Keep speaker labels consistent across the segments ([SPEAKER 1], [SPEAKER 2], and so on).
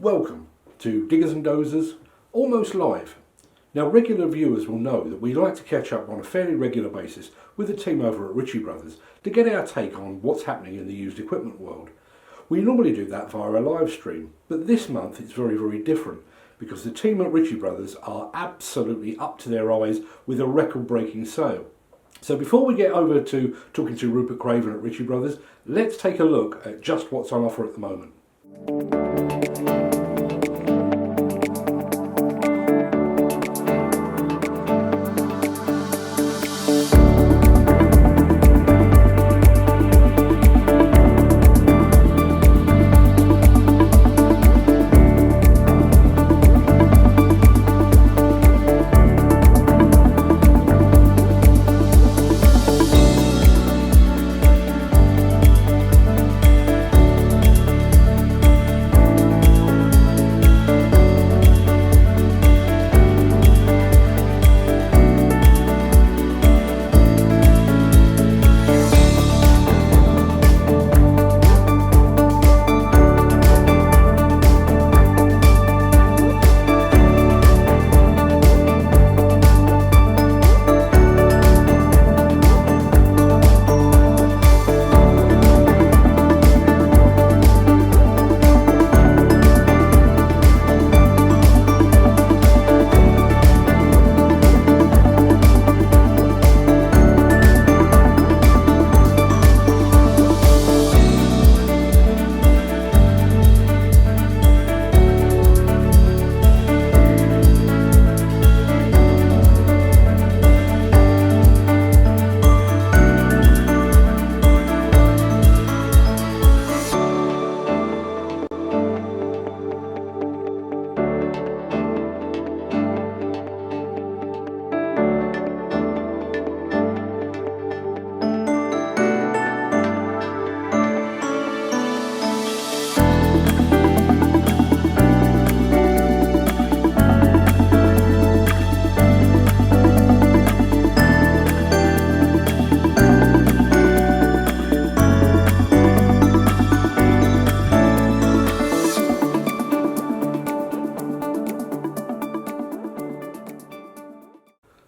[SPEAKER 1] Welcome to Diggers and Dozers, almost live. Now, regular viewers will know that we like to catch up on a fairly regular basis with the team over at Ritchie Brothers to get our take on what's happening in the used equipment world. We normally do that via a live stream, but this month it's very, very different because the team at Ritchie Brothers are absolutely up to their eyes with a record-breaking sale. So before we get over to talking to Rupert Craven at Ritchie Brothers, let's take a look at just what's on offer at the moment.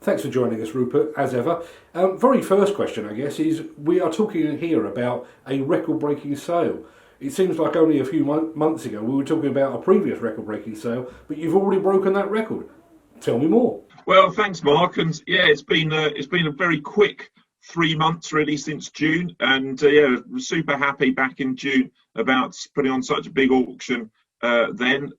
[SPEAKER 1] Thanks for joining us, Rupert, as ever. Very first question, I guess, is we are talking here about a record-breaking sale. It seems like only a few months ago we were talking about a previous record-breaking sale, but you've already broken that record. Tell me more.
[SPEAKER 2] Well, thanks, Mark. And yeah, it's been a very quick 3 months really since June, and yeah, super happy back in June about putting on such a big auction. Then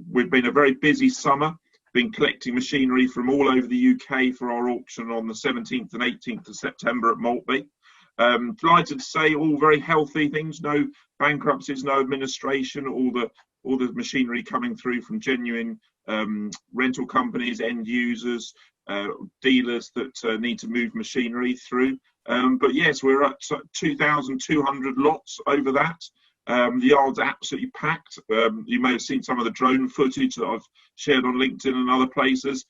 [SPEAKER 2] we've been a very busy summer. Been collecting machinery from all over the UK for our auction on the 17th and 18th of September at Maltby. Delighted to say all very healthy things, no bankruptcies, no administration, all the machinery coming through from genuine rental companies, end users, dealers that need to move machinery through. But yes, we're at 2,200 lots over that. The yard's absolutely packed. You may have seen some of the drone footage that I've shared on LinkedIn and other places,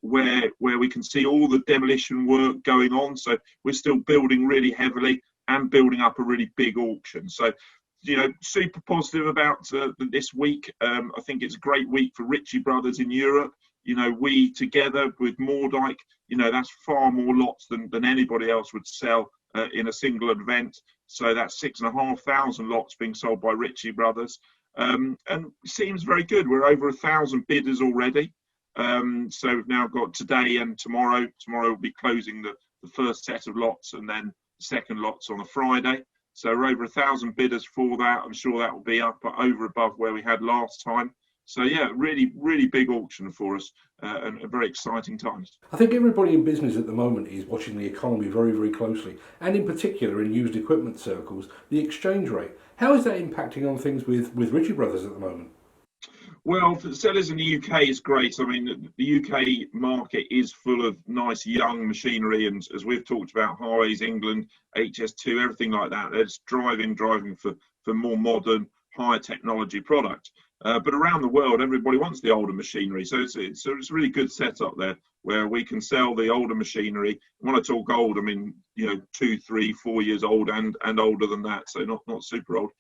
[SPEAKER 2] where we can see all the demolition work going on. So we're still building really heavily and building up a really big auction. So, you know, super positive about this week. I think it's a great week for Ritchie Brothers in Europe. You know, we together with Moordike, you know, that's far more lots than anybody else would sell in a single event. So that's 6,500 lots being sold by Ritchie Brothers, and it seems very good. We're over 1,000 bidders already. So we've now got today and tomorrow. Tomorrow we'll be closing the first set of lots, and then the second lots on a Friday. So we're over 1,000 bidders for that. I'm sure that will be up over above where we had last time. So yeah, really, really big auction for us, and very exciting times.
[SPEAKER 1] I think everybody in business at the moment is watching the economy very, very closely, and in particular in used equipment circles, the exchange rate. How is that impacting on things with Ritchie Brothers at the moment?
[SPEAKER 2] Well, for sellers in the UK, it's great. I mean, the UK market is full of nice young machinery, and as we've talked about, Highways England, HS2, everything like that. It's driving for more modern, higher technology product. But around the world, everybody wants the older machinery. So it's a really good setup there where we can sell the older machinery. When I talk old, I mean, 2, 3, 4 years old and older than that. So not super old.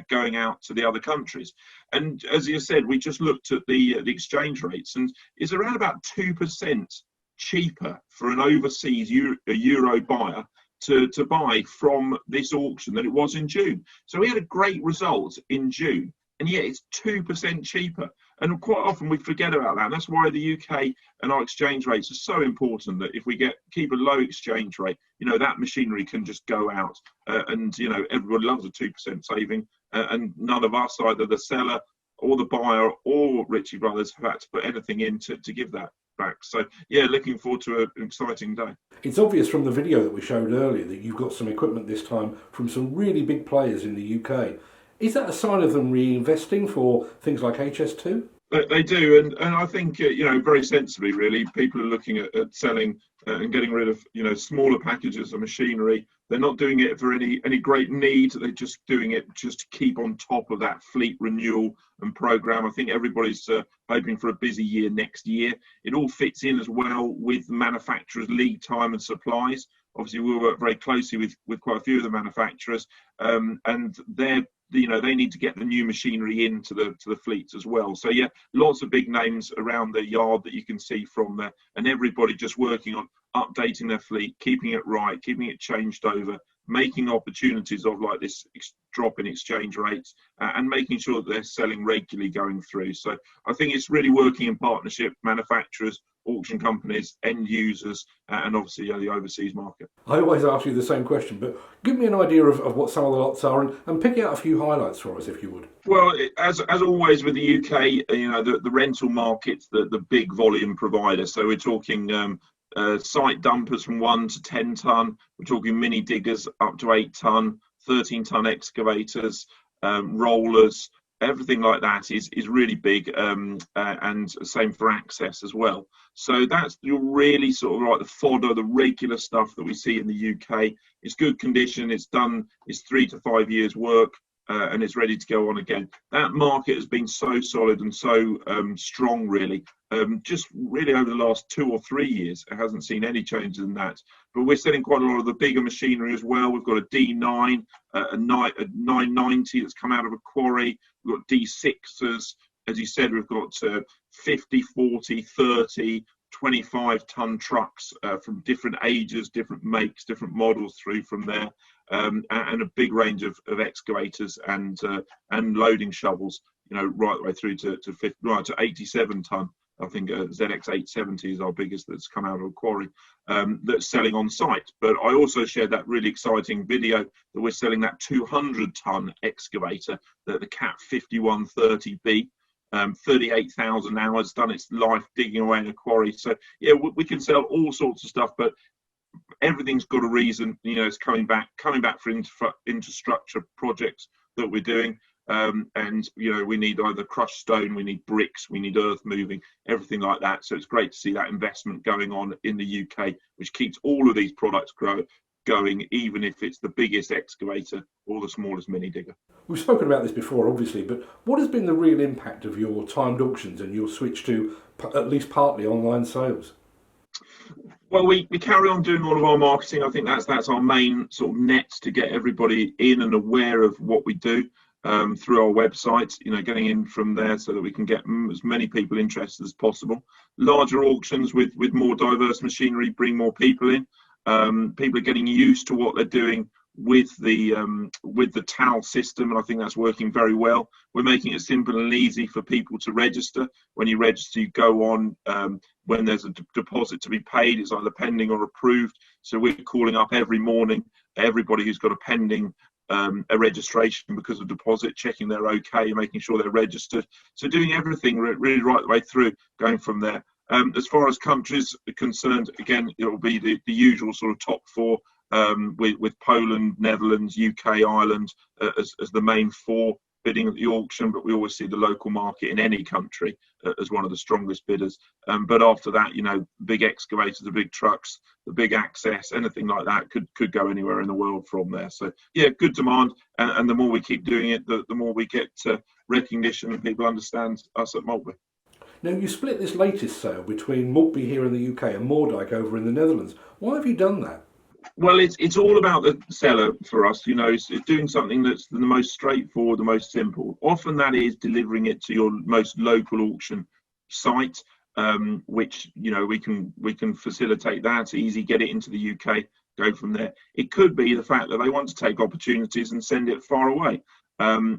[SPEAKER 2] going out to the other countries. And as you said, we just looked at the exchange rates, and it's around about 2% cheaper for an overseas euro buyer to buy from this auction than it was in June. So we had a great result in June, and yet it's 2% cheaper. And quite often we forget about that. And that's why the UK and our exchange rates are so important, that if we keep a low exchange rate, that machinery can just go out. And everyone loves a 2% saving. And none of us, either the seller or the buyer or Ritchie Brothers, have had to put anything in to give that back. So yeah, looking forward to an exciting day.
[SPEAKER 1] It's obvious from the video that we showed earlier that you've got some equipment this time from some really big players in the UK. Is that a sign of them reinvesting for things like HS2?
[SPEAKER 2] They do, and I think very sensibly, really. People are looking at selling and getting rid of smaller packages of machinery. They're not doing it for any great need. They're just doing it just to keep on top of that fleet renewal and program. I think everybody's hoping for a busy year next year. It all fits in as well with manufacturers' lead time and supplies. Obviously, we work very closely with quite a few of the manufacturers, and they need to get the new machinery into the fleets as well. So yeah, lots of big names around the yard that you can see from there, and everybody just working on updating their fleet, keeping it right, keeping it changed over, making opportunities of like this drop in exchange rates, and making sure that they're selling regularly going through. So I think it's really working in partnership, manufacturers, auction companies, end users, and obviously the overseas market.
[SPEAKER 1] I always ask you the same question, but give me an idea of what some of the lots are, and pick out a few highlights for us if you would.
[SPEAKER 2] Well, as always with the UK, the rental market's the big volume provider. So we're talking site dumpers from 1 to 10 ton. We're talking mini diggers up to 8 ton, 13 ton excavators, rollers. Everything like that is really big, and same for access as well. So that's really sort of like the fodder, the regular stuff that we see in the UK. It's good condition. It's 3 to 5 years work, and it's ready to go on again. That market has been so solid and so strong, really. Just really over the last 2 or 3 years, it hasn't seen any changes in that. But we're selling quite a lot of the bigger machinery as well. We've got a D9, a 990 that's come out of a quarry. We've got D6s. As you said, we've got 50, 40, 30, 25 ton trucks from different ages, different makes, different models through from there, and a big range of excavators and loading shovels, right the way through to 87 ton. I think ZX 870 is our biggest that's come out of a quarry, that's selling on site. But I also shared that really exciting video that we're selling that 200 ton excavator, the Cat 5130B. 38,000 hours, done its life digging away in a quarry. So yeah, we can sell all sorts of stuff, but everything's got a reason. It's coming back for infrastructure projects that we're doing, and we need either crushed stone, we need bricks, we need earth moving, everything like that. So it's great to see that investment going on in the UK, which keeps all of these products going, even if it's the biggest excavator or the smallest mini digger.
[SPEAKER 1] We've spoken about this before, obviously, but what has been the real impact of your timed auctions and your switch to at least partly online sales?
[SPEAKER 2] Well, we carry on doing all of our marketing. I think that's our main sort of net to get everybody in and aware of what we do, through our website, getting in from there so that we can get as many people interested as possible. Larger auctions with more diverse machinery bring more people in. People are getting used to what they're doing with the TAL system, and I think that's working very well. We're making it simple and easy for people to register. When you register, you go on, when there's a deposit to be paid, it's either pending or approved. So we're calling up every morning everybody who's got a pending a registration because of deposit, checking they're okay, making sure they're registered. So doing everything really right the way through, going from there. As far as countries are concerned, again, it will be the usual sort of top four, with Poland, Netherlands, UK, Ireland as the main four bidding at the auction, but we always see the local market in any country as one of the strongest bidders. But after that, big excavators, the big trucks, the big access, anything like that could go anywhere in the world from there. So yeah, good demand, and the more we keep doing it, the more we get recognition and people understand us at Maltby.
[SPEAKER 1] Now, you split this latest sale between Maltby here in the UK and Moerdijk over in the Netherlands. Why have you done that?
[SPEAKER 2] Well, it's all about the seller for us. You know, it's doing something that's the most straightforward, the most simple. Often that is delivering it to your most local auction site, which you know we can facilitate that easy, get it into the UK, go from there. It could be the fact that they want to take opportunities and send it far away.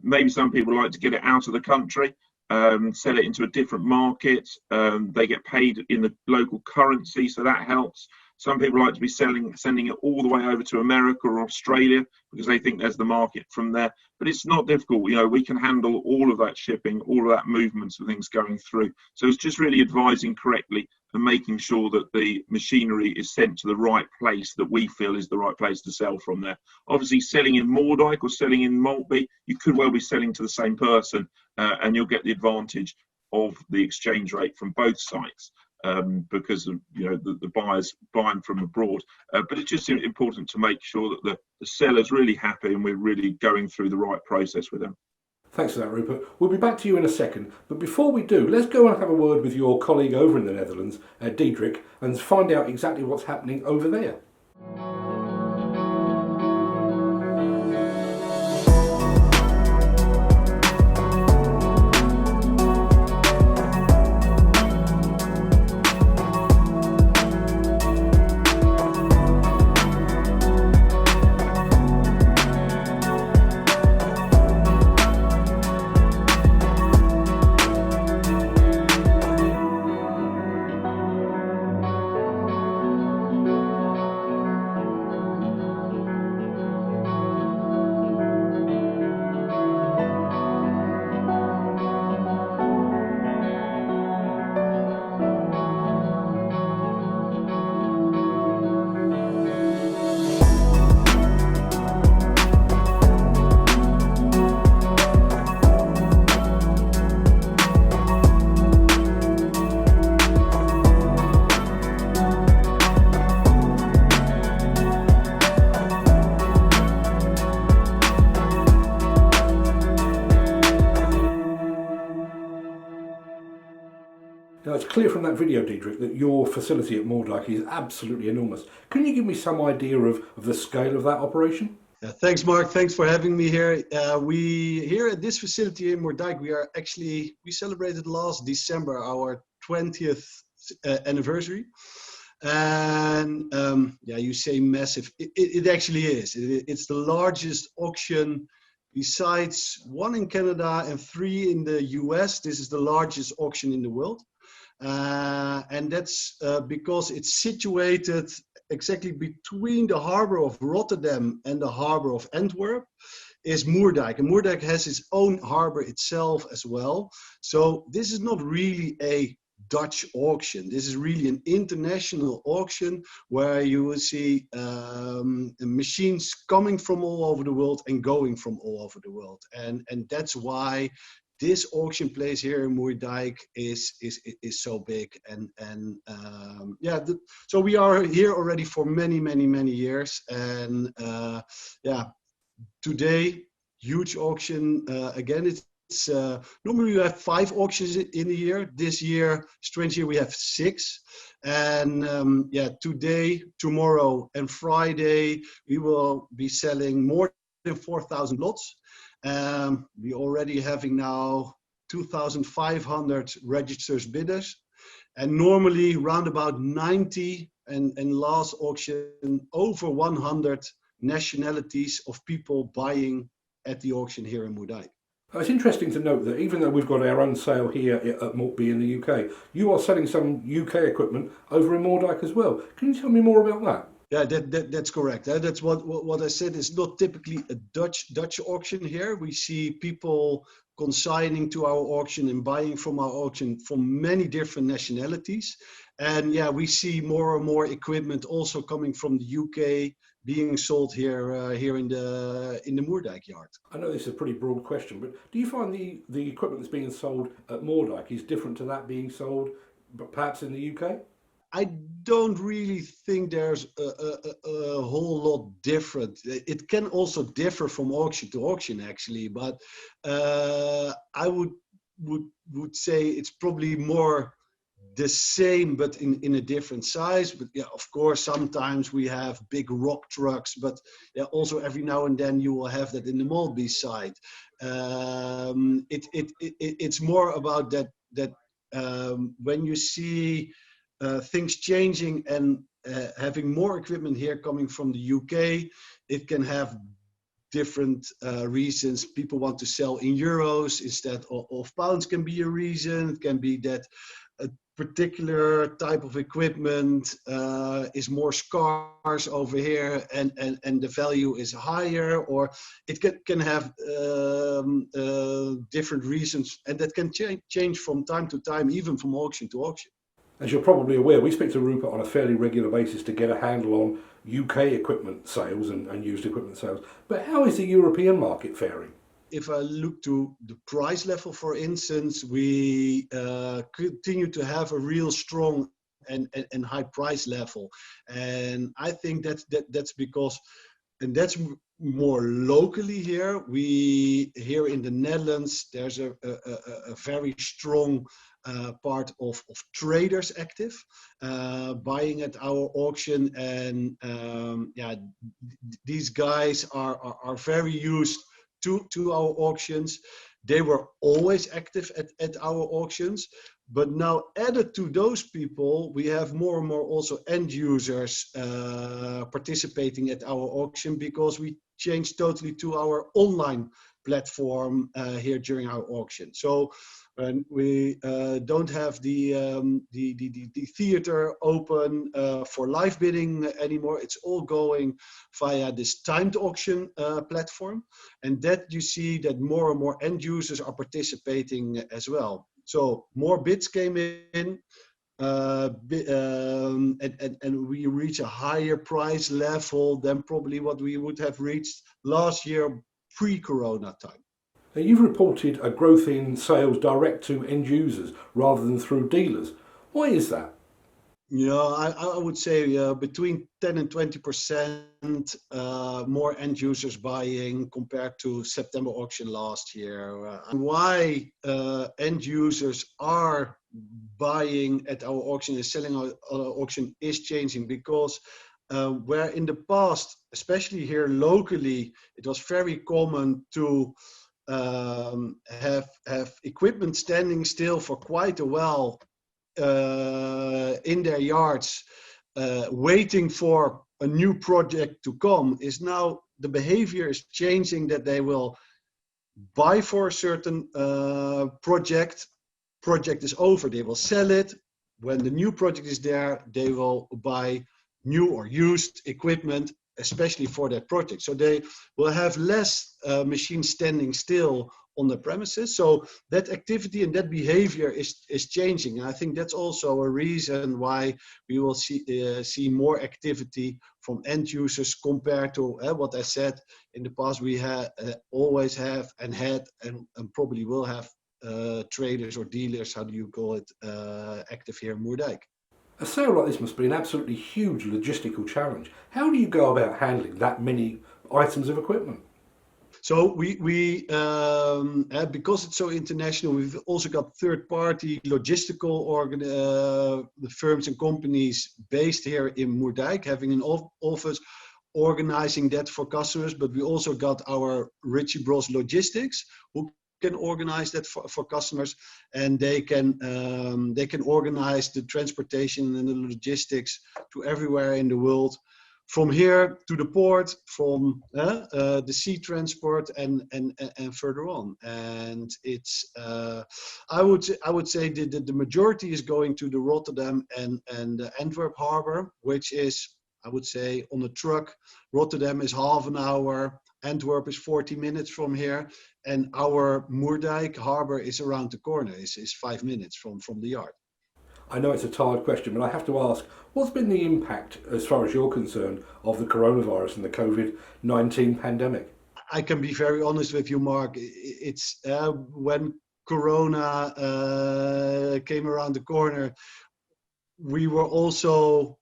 [SPEAKER 2] Maybe some people like to get it out of the country, sell it into a different market. They get paid in the local currency, so that helps. Some people like to be sending it all the way over to America or Australia because they think there's the market from there. But it's not difficult. You know, we can handle all of that shipping, all of that movements of things going through. So it's just really advising correctly and making sure that the machinery is sent to the right place that we feel is the right place to sell from there. Obviously, selling in Moerdijk or selling in Maltby, you could well be selling to the same person, and you'll get the advantage of the exchange rate from both sites. Because of the buyers buying from abroad, but it's just important to make sure that the seller's really happy and we're really going through the right process with them.
[SPEAKER 1] Thanks for that, Rupert. We'll be back to you in a second, but before we do, let's go and have a word with your colleague over in the Netherlands, Diederik, and find out exactly what's happening over there. Now, it's clear from that video, Diederik, that your facility at Moerdijk is absolutely enormous. Can you give me some idea of the scale of that operation?
[SPEAKER 3] Yeah, thanks, Mark. Thanks for having me here. We here at this facility in Moerdijk, we celebrated last December our 20th anniversary. And you say massive. It actually is. It's the largest auction besides one in Canada and 3 in the US. This is the largest auction in the world. And that's because it's situated exactly between the harbor of Rotterdam and the harbor of Antwerp is Moerdijk. And Moerdijk has its own harbor itself as well. So this is not really a Dutch auction. This is really an international auction where you will see machines coming from all over the world and going from all over the world. And that's why this auction place here in Moerdijk is so big, so we are here already for many years, and today huge auction again. It's normally we have 5 auctions in a year. This year, strange year, we have 6, and today, tomorrow, and Friday we will be selling more than 4,000 lots. We already having now 2,500 registered bidders, and normally round about 90 and last auction over 100 nationalities of people buying at the auction here in Moerdijk.
[SPEAKER 1] It's interesting to note that even though we've got our own sale here at Maltby in the UK, you are selling some UK equipment over in Moerdijk as well. Can you tell me more about that?
[SPEAKER 3] Yeah, that's correct. That's what I said. It's not typically a Dutch auction here. We see people consigning to our auction and buying from our auction from many different nationalities. And we see more and more equipment also coming from the UK being sold here in the Moerdijk yard.
[SPEAKER 1] I know this is a pretty broad question, but do you find the equipment that's being sold at Moerdijk is different to that being sold perhaps in the UK?
[SPEAKER 3] I don't really think there's a whole lot different. It can also differ from auction to auction, actually, but I would say it's probably more the same, but in a different size. But yeah, of course, sometimes we have big rock trucks, but yeah, also every now and then you will have that in the Maltby side. It's more about that when you see things changing and having more equipment here coming from the UK, it can have different reasons. People want to sell in euros instead of pounds can be a reason. It can be that a particular type of equipment is more scarce over here and the value is higher, or it can have different reasons, and that can change from time to time, even from auction to auction.
[SPEAKER 1] As you're probably aware, we speak to Rupert on a fairly regular basis to get a handle on UK equipment sales and used equipment sales. But how is the European market faring?
[SPEAKER 3] If I look to the price level, for instance, we continue to have a real strong and high price level. And I think that's because, and that's more locally here. Here in the Netherlands, there's a very strong part of traders active, buying at our auction, and these guys are very used to our auctions. They were always active at our auctions, but now added to those people, we have more and more also end users participating at our auction, because we changed totally to our online platform here during our auction. So we don't have the theater open for live bidding anymore. It's all going via this timed auction platform, and that you see that more and more end users are participating as well. So more bids came in, and we reach a higher price level than probably what we would have reached last year pre-Corona time.
[SPEAKER 1] You've reported a growth in sales direct to end users rather than through dealers. Why is that?
[SPEAKER 3] Yeah, I would say between 10 and 20% more end users buying compared to September auction last year. Why end users are buying at our auction and selling our auction is changing, because where in the past, especially here locally, it was very common to have equipment standing still for quite a while in their yards, waiting for a new project to come. Is now the behavior is changing, that they will buy for a certain project is over, they will sell it. When the new project is there, they will buy new or used equipment, especially for that project. So they will have less machines standing still on the premises. So that activity and that behavior is changing. And I think that's also a reason why we will see more activity from end users compared to what I said in the past. We always have and had and probably will have traders or dealers, how do you call it, active here in Moerdijk.
[SPEAKER 1] A sale like this must be an absolutely huge logistical challenge. How do you go about handling that many items of equipment?
[SPEAKER 3] So we because it's so international, we've also got third-party logistical firms and companies based here in Moerdijk, having an office organizing that for customers. But we also got our Ritchie Bros Logistics, who can organize that for customers, and they can organize the transportation and the logistics to everywhere in the world, from here to the port, from the sea transport and further on. And it's I would say that the majority is going to the Rotterdam and the Antwerp harbor, which is, I would say, on a truck. Rotterdam is half an hour, Antwerp is 40 minutes from here, and our Moerdijk harbor is around the corner, is 5 minutes from the yard.
[SPEAKER 1] I know it's a tired question, but I have to ask, what's been the impact, as far as you're concerned, of the coronavirus and the COVID-19 pandemic?
[SPEAKER 3] I can be very honest with you, Mark. It's when Corona came around the corner, we were also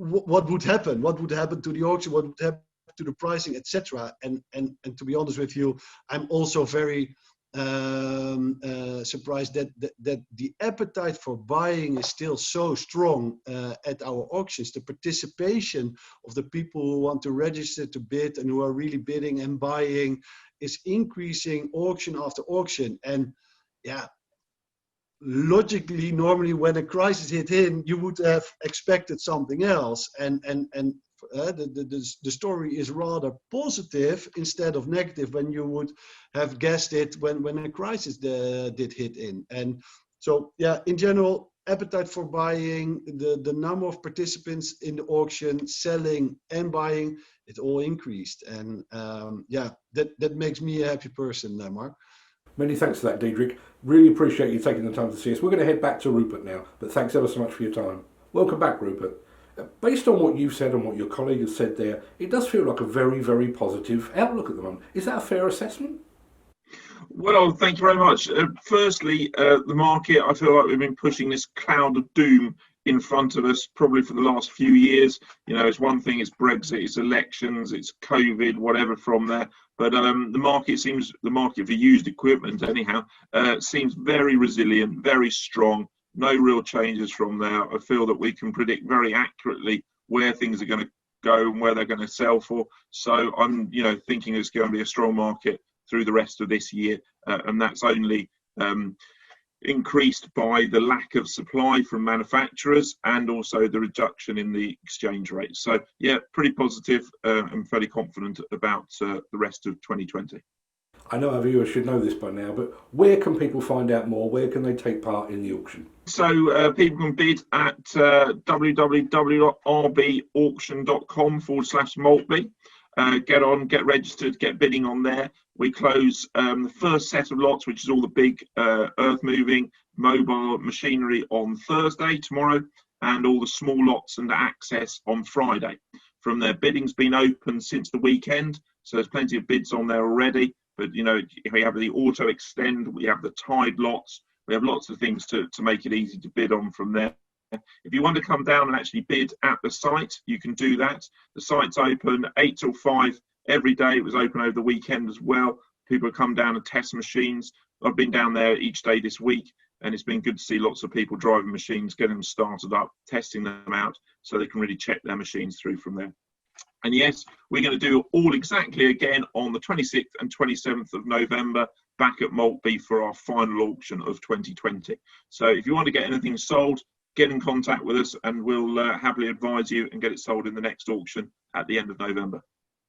[SPEAKER 3] what would happen? What would happen to the auction? What would happen to the pricing, etc.? And to be honest with you, I'm also very surprised that the appetite for buying is still so strong at our auctions. The participation of the people who want to register to bid and who are really bidding and buying is increasing auction after auction. And yeah, logically, normally when a crisis hit in, you would have expected something else. And the story is rather positive instead of negative when you would have guessed it when a crisis did hit in. And so, yeah, in general, appetite for buying, the number of participants in the auction, selling and buying, it all increased. And yeah, that makes me a happy person, Mark.
[SPEAKER 1] Many thanks for that, Diederik. Really appreciate you taking the time to see us. We're going to head back to Rupert now, but thanks ever so much for your time. Welcome back, Rupert. Based on what you've said and what your colleague has said there, it does feel like a very, very positive outlook at the moment. Is that a fair assessment?
[SPEAKER 2] Well, thank you very much. Firstly, the market, I feel like we've been pushing this cloud of doom in front of us probably for the last few years. You know, it's one thing, it's Brexit, it's elections, it's COVID, whatever from there. But the market for used equipment anyhow, seems very resilient, very strong, no real changes from there. I feel that we can predict very accurately where things are going to go and where they're going to sell for. So I'm, thinking it's going to be a strong market through the rest of this year, and that's only increased by the lack of supply from manufacturers and also the reduction in the exchange rate. So yeah, pretty positive and fairly confident about the rest of 2020.
[SPEAKER 1] I know our viewers should know this by now, but where can people find out more? Where can they take part in the auction?
[SPEAKER 2] So people can bid at www.rbauction.com/Maltby. Get on, get registered, get bidding on there. We close the first set of lots, which is all the big earth moving mobile machinery, on Thursday, tomorrow, and all the small lots and access on Friday. From there, bidding's been open since the weekend, so there's plenty of bids on there already. But we have the auto extend, we have the tied lots, we have lots of things to make it easy to bid on from there. If you want to come down and actually bid at the site, you can do that. The site's open 8 till 5 every day. It was open over the weekend as well. People come down and test machines. I've been down there each day this week, and it's been good to see lots of people driving machines, getting them started up, testing them out, so they can really check their machines through from there. And yes, we're going to do all exactly again on the 26th and 27th of November back at Maltby for our final auction of 2020. So if you want to get anything sold, get in contact with us and we'll happily advise you and get it sold in the next auction at the end of November.